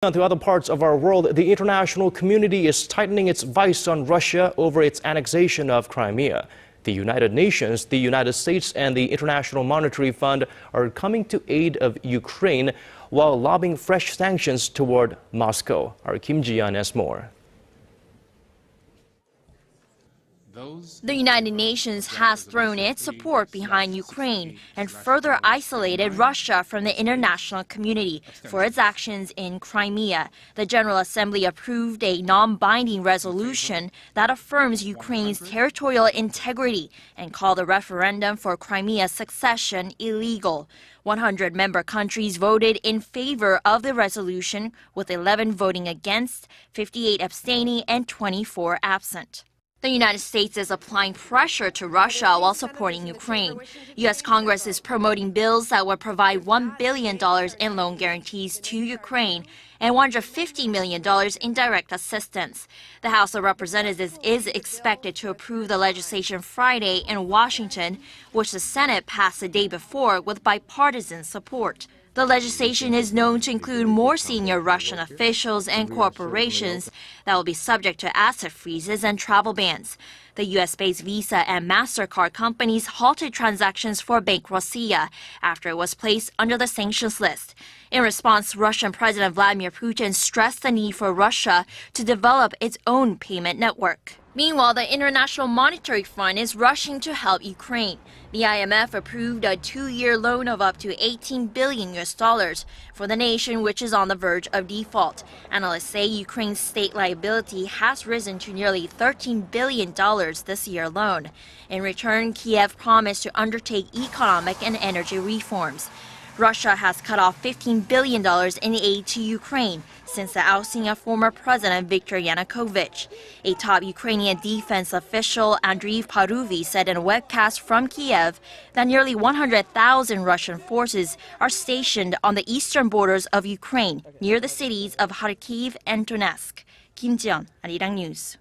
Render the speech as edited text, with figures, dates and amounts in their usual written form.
To other parts of our world, the international community is tightening its vice on Russia over its annexation of Crimea. The United Nations, the United States, and the International Monetary Fund are coming to aid of Ukraine while lobbying fresh sanctions toward Moscow. Our Ji-yeon has more. The United Nations has thrown its support behind Ukraine and further isolated Russia from the international community for its actions in Crimea. The General Assembly approved a non-binding resolution that affirms Ukraine's territorial integrity and called the referendum for Crimea's secession illegal. 100 member countries voted in favor of the resolution, with 11 voting against, 58 abstaining, and 24 absent. The United States is applying pressure to Russia while supporting Ukraine. U.S. Congress is promoting bills that would provide $1 billion in loan guarantees to Ukraine and $150 million in direct assistance. The House of Representatives is expected to approve the legislation Friday in Washington, which the Senate passed the day before with bipartisan support. The legislation is known to include more senior Russian officials and corporations that will be subject to asset freezes and travel bans. The U.S.-based Visa and MasterCard companies halted transactions for Bank Rossiya after it was placed under the sanctions list. In response, Russian President Vladimir Putin stressed the need for Russia to develop its own payment network. Meanwhile, the International Monetary Fund is rushing to help Ukraine. The IMF approved a 2-year loan of up to $18 billion for the nation, which is on the verge of default. Analysts say Ukraine's state liability has risen to nearly $13 billion this year alone. In return, Kiev promised to undertake economic and energy reforms. Russia has cut off $15 billion in aid to Ukraine since the ousting of former President Viktor Yanukovych. A top Ukrainian defense official, Andriy Paruvi, said in a webcast from Kiev that nearly 100,000 Russian forces are stationed on the eastern borders of Ukraine, near the cities of Kharkiv and Donetsk. Ji-yeon, Arirang News.